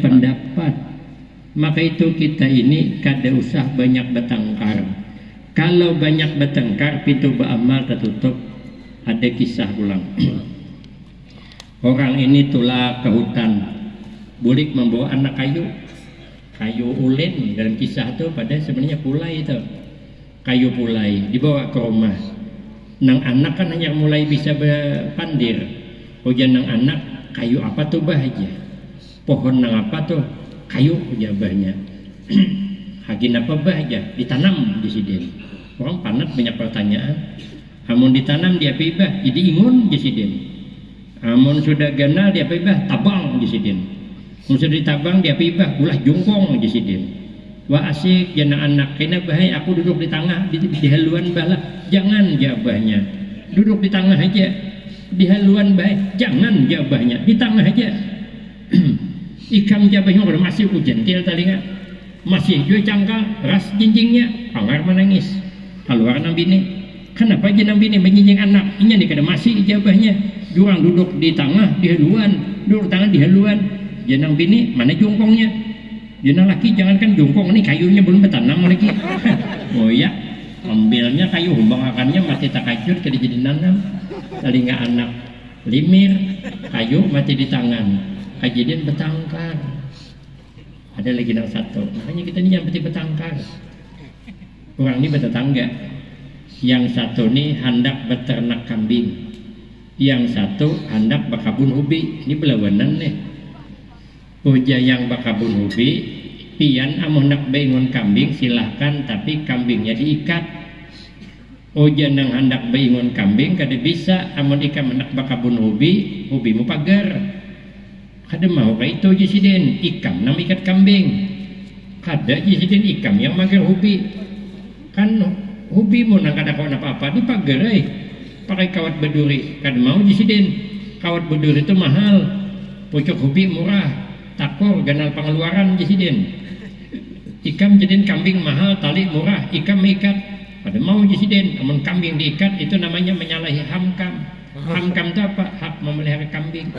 pendapat. Maka itu kita ini kada usah banyak bertengkar. Kalau banyak bertengkar, pintu beramal tertutup. Ada kisah ulang. Orang ini tulah ke hutan, bulik membawa anak kayu ulin. Dalam kisah itu pada sebenarnya pulai itu, kayu pulai dibawa ke rumah. Nang anak kan hanya mulai bisa berpandir. Hujan nang anak kayu apa tuh bah aja. Pohon nang apa tuh kayu jabahnya. Hagin apa bah aja ditanam di sini. Orang panat banyak pertanyaan. Amun ditanam dia pibah jadi ingun di sini. Amun sudah ganal dia pibah tabang di sini. Amun sudah ditabang dia pibah ulah jungkong di sini. Wah asik jana anak kena bahaya aku duduk di tengah di haluan balah. Jangan jabahnya duduk di tengah aja di haluan baik, jangan jabahnya di tengah aja. Ikam jabahnya udah masih ujentil telinga masih juga cangkal ras jinjingnya pangar menangis keluar nang bini. Kenapa aja nang bini menjinjing anak ini nih kada masih jabahnya jurang duduk di tengah di haluan duduk tangan di haluan janang bini mana jungkongnya janang laki jangankan jungkong nih kayunya belum bertanam lagi. Oh ya ambilnya kayu humbangakannya mati tak kajut jadi nanam telinga anak limir kayu mati di tangan kejadian betangkar ada lagi yang satu makanya kita ini yang peti betangkar orang ini bertetangga yang satu nih hendak beternak kambing yang satu hendak bakabun hobi ini berlawanan nih puja yang bakabun hobi pian amun nak bengon kambing silahkan tapi kambingnya diikat. Oja nang hendak bengon kambing kada bisa amun ikam nak bakabun hobi mu pagar. Kada mau kayak itu jesiden ikam nam ikat kambing. Kada jesiden ikam yang mager hobi. Kan hobi mu nang kada kawan apa-apa di pagar pakai kawat beduri. Kada mau jesiden kawat beduri itu mahal. Pucuk hobi murah. Takor ganal pengeluaran jesiden. Ikam jadiin kambing mahal, tali murah, ikam ikat. Pada mau jesiden, namun kambing diikat itu namanya menyalahi hamkam. Hamkam itu apa? Hak memelihara kambing.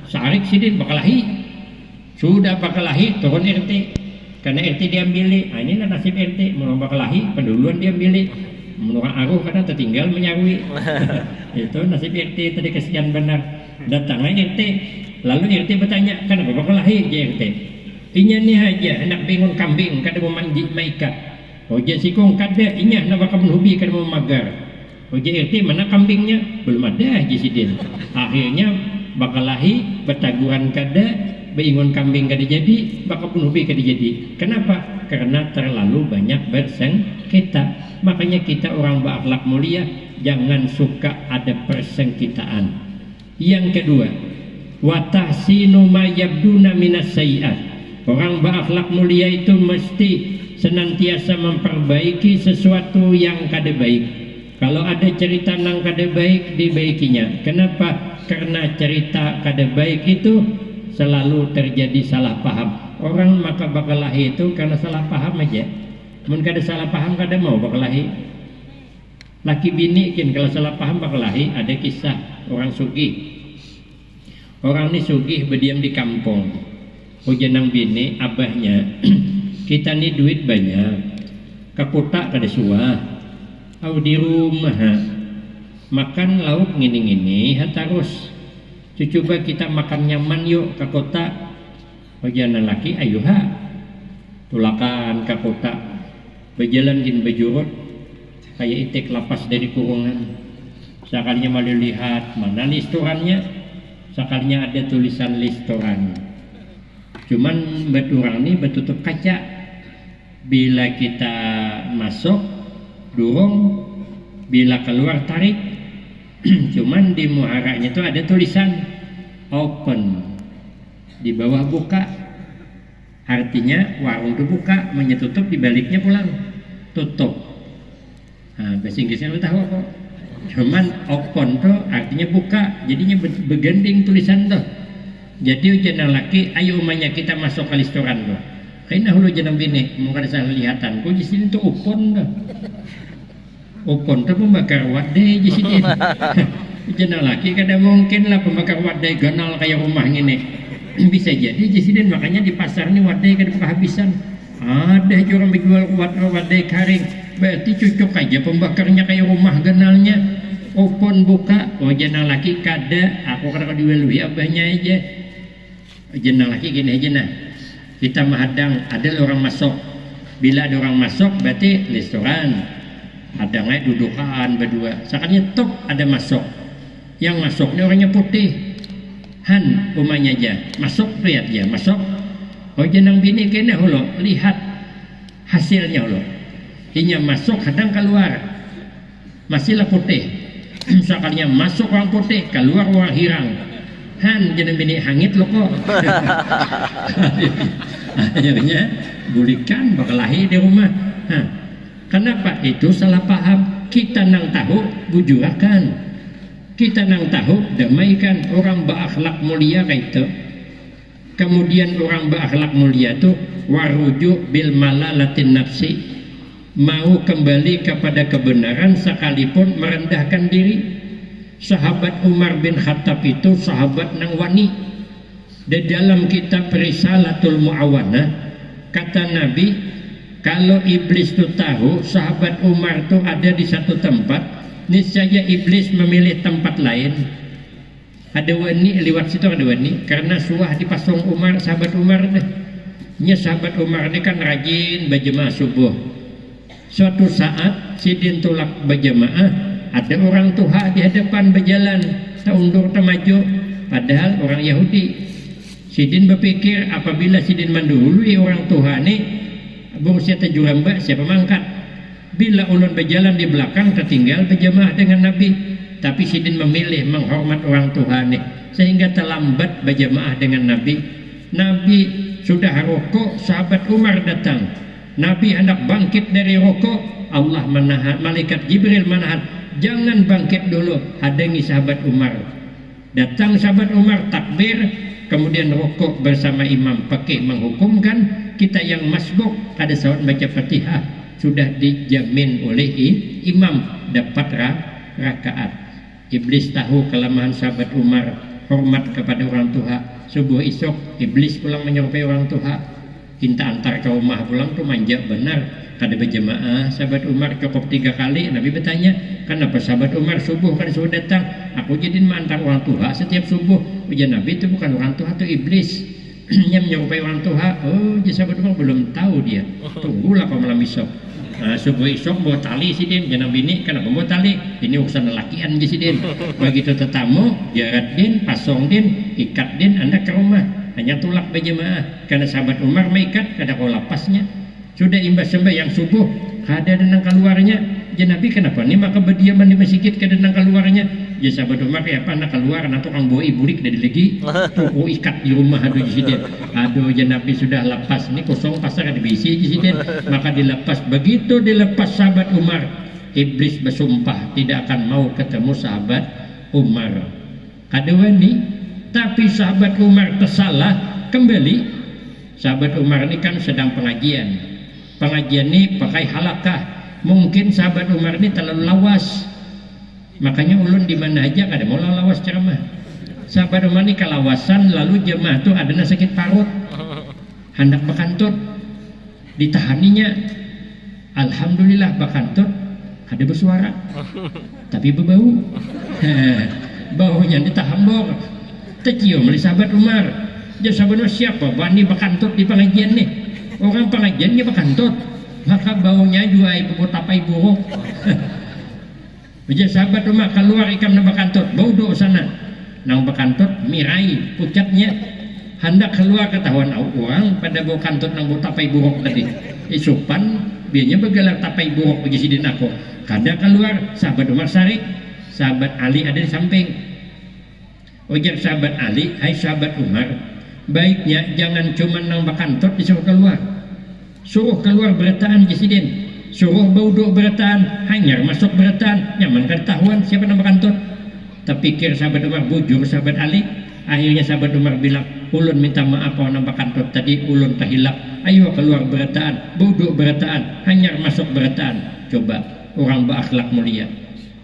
Sarik sidin bakalahi. Sudah bakalahi turun RT. Karena RT diambil. Nah, inilah nasib RT. Mau bakalahi, penduluan diambil. Menurut aruh karena tertinggal menyarui. Itu nasib RT tadi kesian benar. Datangnya RT. Lalu RT bertanya, kenapa bakalahi ya RT? Inya nih aja anak bingung kambing kada mau manjik maikat. Oja sikong kada inya nak bakabun hobi kada mau magar. Oja RT mana kambingnya belum ada jisidin. Akhirnya bakalahi betaguran kada bingung kambing kada jadi bakabun hobi kada jadi. Kenapa? Karena terlalu banyak bersengketa. Makanya kita orang berakhlak mulia jangan suka ada persengketaan. Yang kedua, watahsinu ma yabduna minas sayiat. Orang berakhlak mulia itu mesti senantiasa memperbaiki sesuatu yang kada baik. Kalau ada cerita nang kada baik, dibaikinya. Kenapa? Karena cerita kada baik itu selalu terjadi salah paham. Orang maka bakalahi itu karena salah paham aja. Mun kada salah paham kada mau bakalahi. Laki bini kin kalau salah paham bakalahi. Ada kisah orang sugih. Orang ini sugih berdiam di kampung. Hujanang bini abahnya kita nih duit banyak kaputak kada suah au di rumah makan lauk ngini-ngini terus coba kita makan nyaman yuk kaputak hujanang laki ayo tulakan kaputak berjalan gin bejurut kayak itik lapas dari kurungan sekalinya malu lihat mana listorannya sekalinya ada tulisan listoran. Cuman beturang ini bertutup kaca. Bila kita masuk dorong, bila keluar tarik. Cuman di muharanya itu ada tulisan open. Di bawah buka. Artinya warung itu buka, menyetutup di baliknya pulang. Tutup. Nah, bahasa Inggrisnya lu tahu kok. Cuman open tuh artinya buka, jadinya bergending tulisan tuh. Jadi ujian laki, ayo umanya kita masuk ke restoran tuh. Kayaknya hulu jenam bini, mungkin saya lihatan. Kok di sini tuh upon tuh. Upon tuh pembakar wadai di sini. Ujian laki kada mungkin lah pembakar wadai ganal kayak rumah ini. Bisa jadi di sini makanya di pasar ini wadai kada kehabisan. Ada orang menjual wadai karing. Berarti cocok aja pembakarnya kayak rumah ganalnya. Upon buka, ujian laki kada. Aku kada diwelui abahnya aja. Jenang laki gini aja nah kita menghadang ada orang masuk bila ada orang masuk berarti restoran ada ngai dudukan berdua. Sakanya tok ada masuk. Yang masuknya orangnya putih. Han umanya aja masuk lihat ya masuk. Oh jenang bini kena hulo lihat hasilnya hulo. Inya masuk kadang keluar masihlah putih. Sekalinya masuk orang putih keluar orang hirang. Han jenang bini hangit lo kok. Akhirnya bulikan bakal lahir di rumah. Kenapa itu salah paham? Kita nang tahu bujurakan, kita nang tahu damaikan. Orang berakhlak mulia kayak itu. Kemudian orang berakhlak mulia itu waruju bil malalatin nafsi, mau kembali kepada kebenaran sekalipun merendahkan diri. Sahabat Umar bin Khattab itu sahabat nang wani. Di dalam kitab Risalatul Mu'awanah kata Nabi, kalau iblis itu tahu sahabat Umar itu ada di satu tempat, niscaya iblis memilih tempat lain. Ada wani lewat situ, ada wani karena suah dipasung Umar, sahabat Umar deh. Nya sahabat Umar ini kan rajin berjemaah subuh. Suatu saat sidin tulak berjemaah, ada orang tua di hadapan berjalan, tak undur tak maju, padahal orang Yahudi. Sidin berpikir apabila sidin mendahului orang tua ini, berusia terjuramba siapa mangkat. Bila ulun berjalan di belakang tertinggal berjamaah dengan Nabi, tapi sidin memilih menghormat orang tua ini sehingga terlambat berjamaah dengan Nabi. Nabi sudah rokok, sahabat Umar datang. Nabi hendak bangkit dari rokok, Allah menahan, malaikat Jibril menahan, jangan bangkit dulu, hadangi sahabat Umar. Datang sahabat Umar takbir, kemudian rokok bersama imam, pakai menghukumkan kita yang masbuk ada saat baca Fatihah sudah dijamin oleh imam dapat rakaat. Iblis tahu kelemahan sahabat Umar, hormat kepada orang tua. Subuh esok iblis pulang menyerupai orang tua, kita antar ke rumah pulang tuh manja benar. Kada berjemaah sahabat Umar cukup 3 kali. Nabi bertanya, kenapa sahabat Umar subuh kan sudah datang, aku jadiin mengantar orang tua setiap subuh. Ujian Nabi itu bukan orang tua, itu iblis yang menyerupai orang tua. Oh jadi sahabat Umar belum tahu dia, tunggulah kau malam esok. Subuh esok bawa tali sidin, jangan bini kenapa bawa tali, ini urusan lelakian aja sidin. Begitu tetamu jarat din, pasong din, ikat din, anda ke rumah hanya tulak berjemaah. Karena sahabat Umar mengikat, kada kau lapasnya. Sudah imbas sembahyang subuh, kada denang keluarnya. Ya Nabi kenapa nih maka berdiaman di masjid kada denang keluarnya? Ya sahabat Umar ya apa nak keluar nak tukang boi bulik dari lagi. Tuh ikat di rumah aduh jisiden. Aduh ya Nabi sudah lepas ini kosong pasar ada bisi jisiden. Maka dilepas. Begitu dilepas sahabat Umar, iblis bersumpah tidak akan mau ketemu sahabat Umar. Kada wani, tapi sahabat Umar tersalah kembali. Sahabat Umar ini kan sedang pengajian. Pengajian ini pakai halakah, mungkin sahabat Umar ini terlalu lawas, makanya ulun di mana aja kada mau lawas ceramah. Sahabat Umar ini kalawasan, lalu jemaah tuh ada sakit parut, hendak bakantut, ditahaninya. Alhamdulillah bakantut ada bersuara, tapi berbau. Baunya ditahambor, tercium oleh sahabat Umar. Jadi sahabat Umar siapa? Bani bakantut di pengajian nih. Orang pengajiannya bakantut, maka baunya juga ibu tapai buruk. Jadi sahabat Umar keluar ikan nang bakantut, bau do sana. Nang bakantut mirai pucatnya, hendak keluar ketahuan orang pada bau kantut nang bau tapai buruk tadi. Isupan biasanya bergelar tapai buruk bagi sidin aku. Kada keluar, sahabat Umar sarik, sahabat Ali ada di samping. Ujar sahabat Ali, hai sahabat Umar, baiknya jangan cuma nang bakantut disuruh keluar, suruh keluar berataan jesiden, suruh bauduk berataan, hanyar masuk berataan, nyaman kan tahuan siapa nang bakantut. Terpikir sahabat Umar, bujur sahabat Ali. Akhirnya sahabat Umar bilang, ulun minta maaf kalau nang bakantut tadi ulun terhilap, ayo keluar berataan, bauduk berataan, hanyar masuk berataan. Coba orang berakhlak mulia,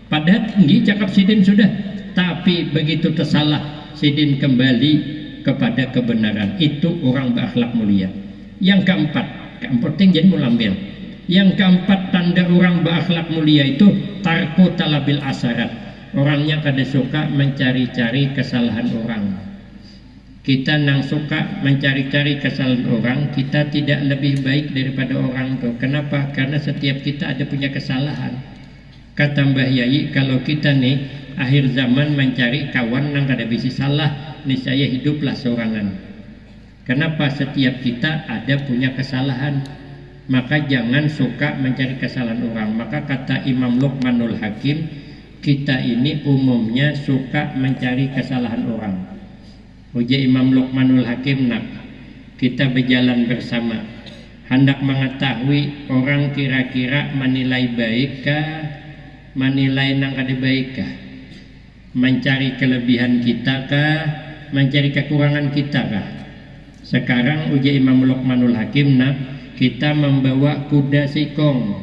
padahal tinggi cakap sidin sudah, tapi begitu tersalah sidin kembali kepada kebenaran. Itu orang berakhlak mulia. Yang keempat penting jadi mulambil. Yang keempat tanda orang berakhlak mulia itu tarku talabil asarat. Orangnya kada suka mencari-cari kesalahan orang. Kita nang suka mencari-cari kesalahan orang, kita tidak lebih baik daripada orang itu. Kenapa? Karena setiap kita ada punya kesalahan. Kata Mbah Yai, kalau kita nih akhir zaman mencari kawan yang kada bisa salah, niscaya hiduplah seorangan. Kenapa? Setiap kita ada punya kesalahan, maka jangan suka mencari kesalahan orang. Maka kata Imam Luqmanul Hakim, kita ini umumnya suka mencari kesalahan orang. Ujar Imam Luqmanul Hakim, nak kita berjalan bersama, hendak mengetahui orang kira-kira menilai baikkah, menilai nang kada baikkah, mencari kelebihan kita kah, mencari kekurangan kita kah. Sekarang ujar Imam Luqmanul Hakim, nak kita membawa kuda sikong,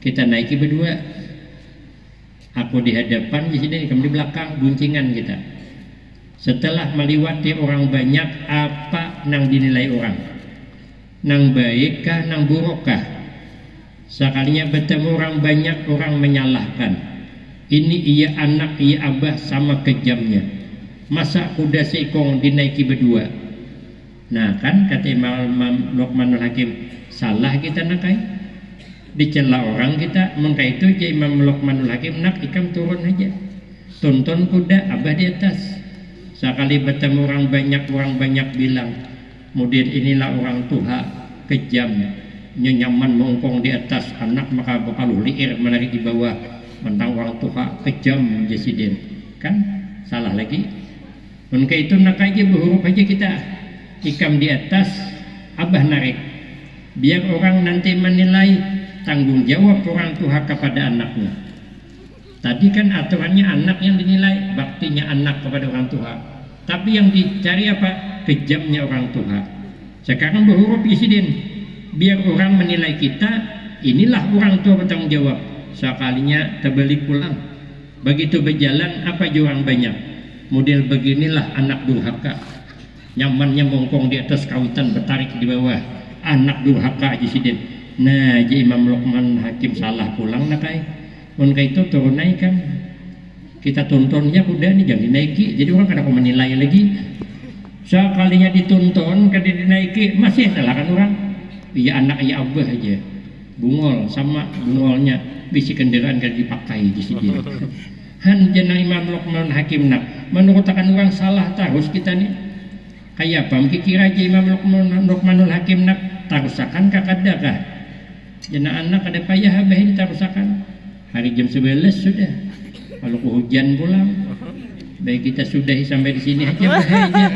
kita naiki berdua, aku di hadapan, di sini kamu di belakang, guncingan kita. Setelah melewati orang banyak, apa nang dinilai orang, nang baik kah, nang buruk kah? Sekalinya bertemu orang banyak, orang menyalahkan, ini iya anak, iya abah, sama kejamnya, masa kuda sikong dinaiki berdua. Nah kan kata Imam Luqmanul Hakim, salah kita nakai, dicela orang kita. Maka itu aja Imam Luqmanul Hakim, nak ikam turun aja, tonton kuda, abah di atas. Sekali bertemu orang banyak bilang, mudir inilah orang tua kejam, nyaman mengkong di atas, anak maka bakal liir menarik di bawah, mentang orang tua kejam jesiden. Kan salah lagi. Maka itu nak aja berhuruf aja kita, ikam di atas, abah narik, biar orang nanti menilai tanggung jawab orang tua kepada anaknya. Tadi kan aturannya anak yang dinilai, baktinya anak kepada orang tua, tapi yang dicari apa? Kejamnya orang tua. Sekarang berhuruf presiden, biar orang menilai kita, inilah orang tua bertanggung jawab. Sekalinya terbalik pulang, begitu berjalan apa orang banyak, model beginilah anak durhaka, nyamannya mongkong di atas kawitan, bertarik di bawah, anak durhaka presiden. Nah, jadi Imam Luqman Hakim salah pulang nakai. Maka itu turun naik kan, kita tontonnya udah nih jangan dinaiki, jadi orang kadang menilai lagi. Sekalinya ditonton kada dinaiki, masih salah kan orang. Iya anak iya abah aja, bungol sama bungolnya, bisi kendaraan kada dipakai di sini. Han jenang Imam Luqman Hakim, nak menurut akan orang salah terus kita nih. Kayak apa? Kira aja Imam Luqmanul Hakim, nak tarusakan kakada kah? Jenang anak ada payah abahin tarusakan. Hari jam 11 sudah, kalau hujan pulang. Baik, kita sudahi sampai di sini aja, bahaya.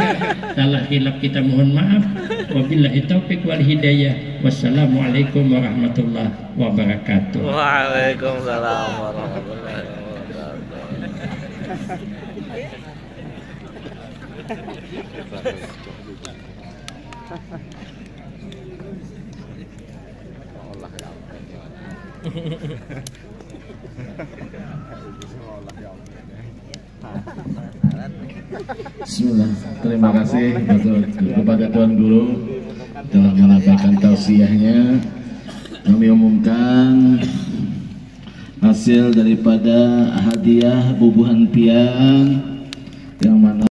Salah hilap kita mohon maaf. Wabillahi taufiq wal hidayah. Wassalamualaikum warahmatullahi wabarakatuh. Waalaikumsalam warahmatullahi wabarakatuh. Bismillah. Terima kasih kepada Tuan Guru telah menyampaikan tausiahnya. Kami umumkan hasil daripada hadiah bubuhan pian yang mana